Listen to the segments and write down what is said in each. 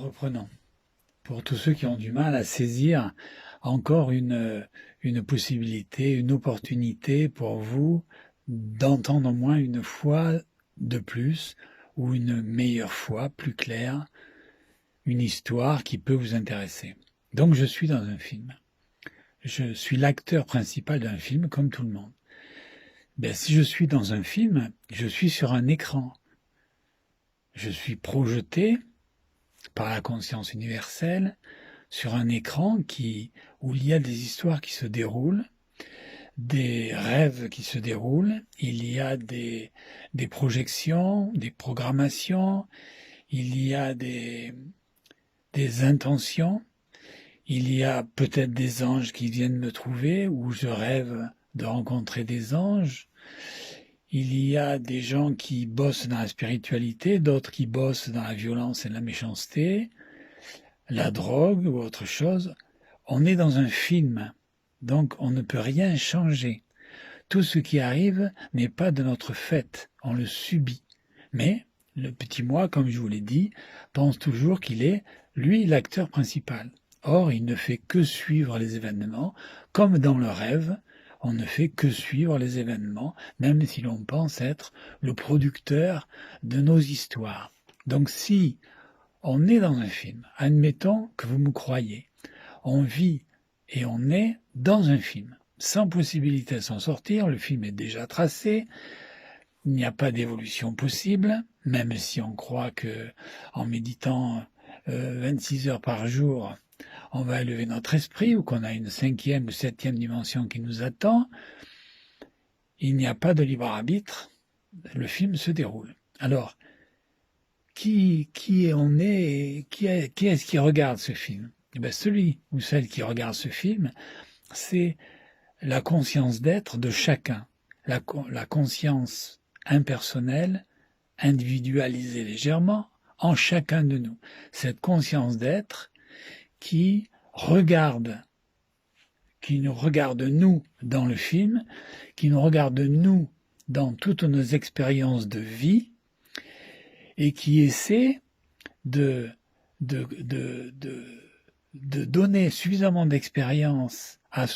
Reprenons. Pour tous ceux qui ont du mal à saisir encore une possibilité, une opportunité pour vous d'entendre au moins une fois de plus ou une meilleure fois, plus claire, une histoire qui peut vous intéresser. Donc je suis dans un film. Je suis l'acteur principal d'un film comme tout le monde. Ben, si je suis dans un film, je suis sur un écran. Je suis projeté par la conscience universelle sur un écran où il y a des histoires qui se déroulent, des rêves qui se déroulent, il y a des projections, des programmations, il y a des intentions, il y a peut-être des anges qui viennent me trouver, ou je rêve de rencontrer des anges. Il y a des gens qui bossent dans la spiritualité, d'autres qui bossent dans la violence et la méchanceté, la drogue ou autre chose. On est dans un film, donc on ne peut rien changer. Tout ce qui arrive n'est pas de notre fait, on le subit. Mais le petit moi, comme je vous l'ai dit, pense toujours qu'il est, lui, l'acteur principal. Or, il ne fait que suivre les événements, comme dans le rêve, on ne fait que suivre les événements, même si l'on pense être le producteur de nos histoires. Donc si on est dans un film, admettons que vous me croyez, on vit et on est dans un film, sans possibilité de s'en sortir, le film est déjà tracé, il n'y a pas d'évolution possible, même si on croit que en méditant 26 heures par jour, on va élever notre esprit, ou qu'on a une 5e ou 7e dimension qui nous attend, il n'y a pas de libre arbitre, le film se déroule. Alors, qui on est et qui est-ce qui regarde ce film? Eh bien, celui ou celle qui regarde ce film, c'est la conscience d'être de chacun, la conscience impersonnelle, individualisée légèrement, en chacun de nous. Cette conscience d'être qui nous regarde nous dans le film, qui nous regarde nous dans toutes nos expériences de vie, et qui essaie de donner suffisamment d'expérience à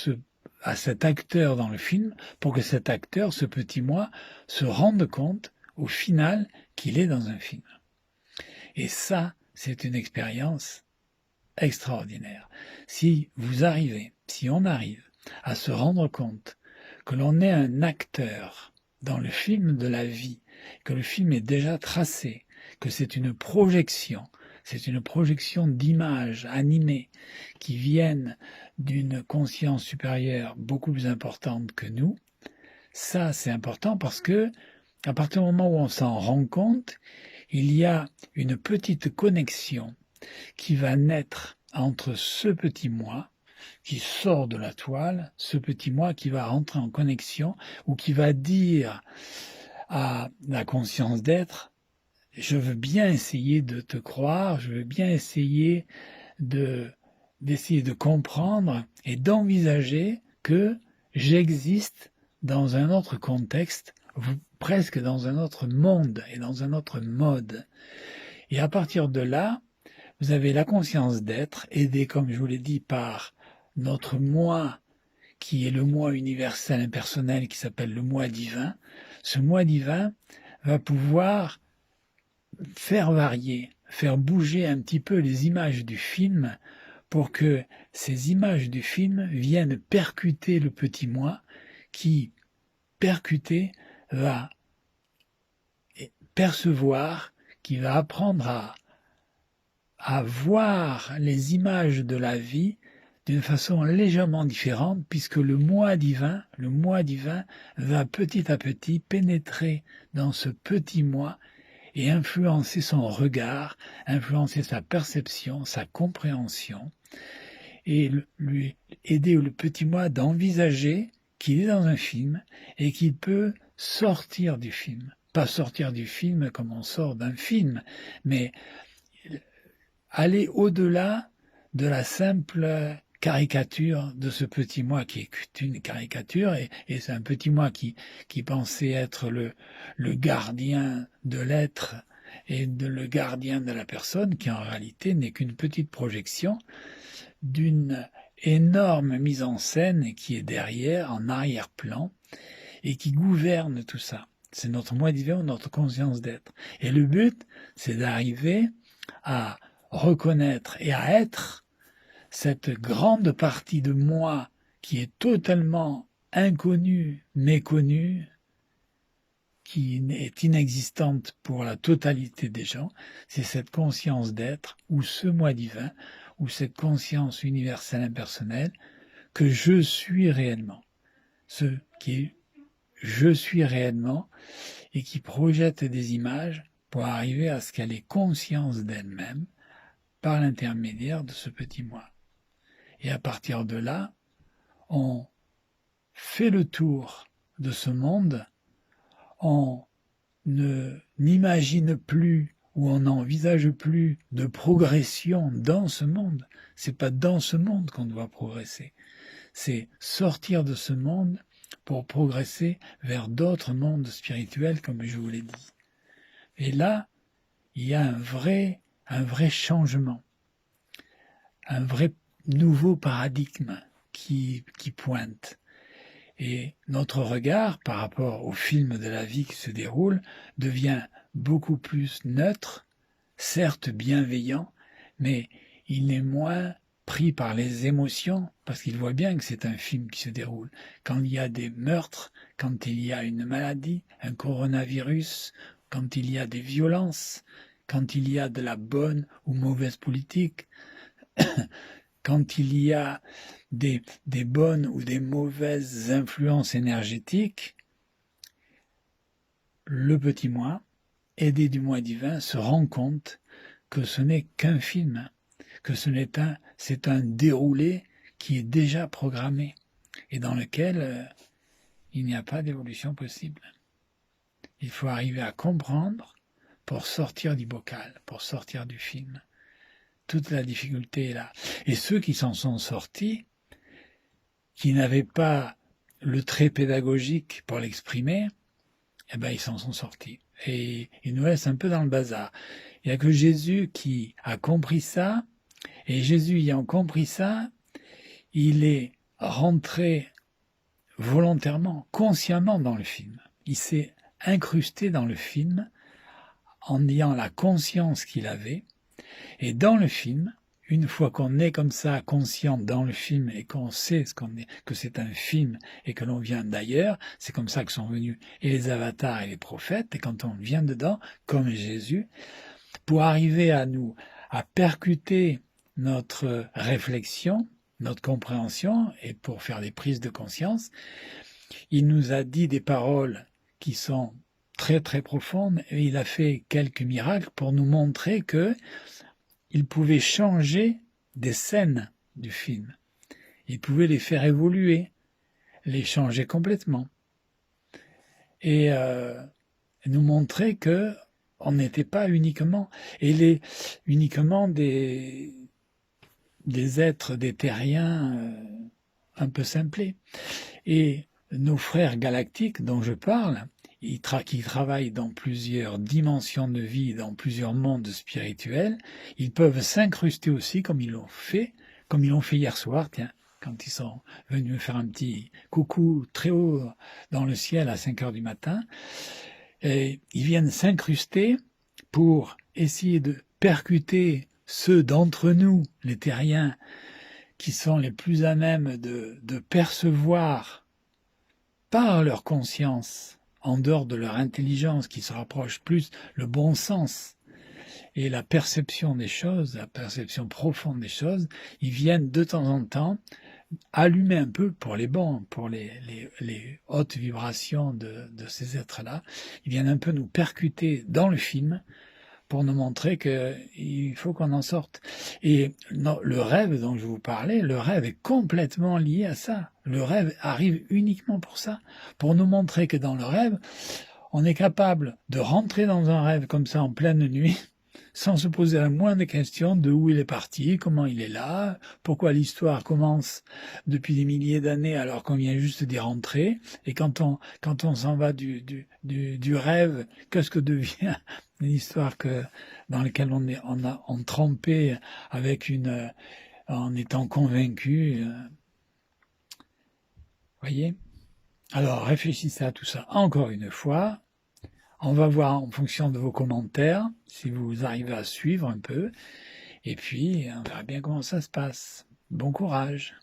cet acteur dans le film pour que cet acteur, ce petit moi, se rende compte au final qu'il est dans un film. Et ça, c'est une expérience extraordinaire. Si on arrive à se rendre compte que l'on est un acteur dans le film de la vie, que le film est déjà tracé, que c'est une projection d'images animées qui viennent d'une conscience supérieure beaucoup plus importante que nous, ça c'est important parce que à partir du moment où on s'en rend compte, il y a une petite connexion qui va naître entre ce petit moi qui sort de la toile, ce petit moi qui va rentrer en connexion ou qui va dire à la conscience d'être: je veux bien essayer de te croire, je veux bien essayer d'essayer de comprendre et d'envisager que j'existe dans un autre contexte, presque dans un autre monde et dans un autre mode. Et à partir de là, vous avez la conscience d'être, aidée, comme je vous l'ai dit, par notre moi, qui est le moi universel impersonnel, qui s'appelle le moi divin. Ce moi divin va pouvoir faire varier, faire bouger un petit peu les images du film pour que ces images du film viennent percuter le petit moi qui, percuté, va percevoir, qui va apprendre à voir les images de la vie d'une façon légèrement différente, puisque le moi divin va petit à petit pénétrer dans ce petit moi et influencer son regard, influencer sa perception, sa compréhension, et lui aider le petit moi d'envisager qu'il est dans un film et qu'il peut sortir du film. Pas sortir du film comme on sort d'un film, mais aller au-delà de la simple caricature de ce petit moi qui est une caricature, et c'est un petit moi qui pensait être le gardien de l'être et le gardien de la personne qui en réalité n'est qu'une petite projection d'une énorme mise en scène qui est derrière, en arrière-plan, et qui gouverne tout ça. C'est notre moi divin, notre conscience d'être. Et le but, c'est d'arriver à reconnaître et à être cette grande partie de moi qui est totalement inconnue, méconnue, qui est inexistante pour la totalité des gens. C'est cette conscience d'être, ou ce moi divin, ou cette conscience universelle impersonnelle que je suis réellement. Ce qui est je suis réellement et qui projette des images pour arriver à ce qu'elle ait conscience d'elle-même par l'intermédiaire de ce petit moi. Et à partir de là, on fait le tour de ce monde, on n'imagine plus ou on n'envisage plus de progression dans ce monde. C'est pas dans ce monde qu'on doit progresser. C'est sortir de ce monde pour progresser vers d'autres mondes spirituels, comme je vous l'ai dit. Et là, il y a un vrai changement, un vrai nouveau paradigme qui pointe. Et notre regard, par rapport au film de la vie qui se déroule, devient beaucoup plus neutre, certes bienveillant, mais il est moins pris par les émotions, parce qu'il voit bien que c'est un film qui se déroule. Quand il y a des meurtres, quand il y a une maladie, un coronavirus, quand il y a des violences, quand il y a de la bonne ou mauvaise politique, quand il y a des bonnes ou des mauvaises influences énergétiques, le petit moi, aidé du moi divin, se rend compte que ce n'est qu'un film, que c'est un déroulé qui est déjà programmé et dans lequel il n'y a pas d'évolution possible. Il faut arriver à comprendre pour sortir du bocal, pour sortir du film. Toute la difficulté est là. Et ceux qui s'en sont sortis, qui n'avaient pas le trait pédagogique pour l'exprimer, eh ben ils s'en sont sortis. Et ils nous laissent un peu dans le bazar. Il n'y a que Jésus qui a compris ça, et Jésus ayant compris ça, il est rentré volontairement, consciemment dans le film. Il s'est incrusté dans le film en ayant la conscience qu'il avait. Et dans le film, une fois qu'on est comme ça conscient dans le film et qu'on sait que c'est un film et que l'on vient d'ailleurs, c'est comme ça que sont venus et les avatars et les prophètes, et quand on vient dedans, comme Jésus, pour arriver à percuter notre réflexion, notre compréhension, et pour faire des prises de conscience, il nous a dit des paroles qui sont très très profondes, et il a fait quelques miracles pour nous montrer que il pouvait changer des scènes du film. Il pouvait les faire évoluer, les changer complètement. Et nous montrer que on n'était pas uniquement des êtres, des terriens un peu simplés. Et nos frères galactiques dont je parle, qui travaillent dans plusieurs dimensions de vie, dans plusieurs mondes spirituels, ils peuvent s'incruster aussi comme ils l'ont fait hier soir, tiens, quand ils sont venus me faire un petit coucou très haut dans le ciel à 5 heures du matin. Et ils viennent s'incruster pour essayer de percuter ceux d'entre nous, les terriens, qui sont les plus à même de percevoir par leur conscience, en dehors de leur intelligence, qui se rapproche plus le bon sens et la perception des choses, la perception profonde des choses, ils viennent de temps en temps allumer un peu pour les bons, pour les hautes vibrations de ces êtres-là. Ils viennent un peu nous percuter dans le film pour nous montrer qu'il faut qu'on en sorte. Et non, le rêve dont je vous parlais, le rêve est complètement lié à ça. Le rêve arrive uniquement pour ça, pour nous montrer que dans le rêve, on est capable de rentrer dans un rêve comme ça en pleine nuit sans se poser la moindre question de où il est parti, comment il est là, pourquoi l'histoire commence depuis des milliers d'années alors qu'on vient juste d'y rentrer, et quand on s'en va du rêve, qu'est-ce que devient une histoire dans laquelle on trempé avec en étant convaincu, voyez? Alors réfléchissez à tout ça encore une fois. On va voir en fonction de vos commentaires, si vous arrivez à suivre un peu, et puis on verra bien comment ça se passe. Bon courage!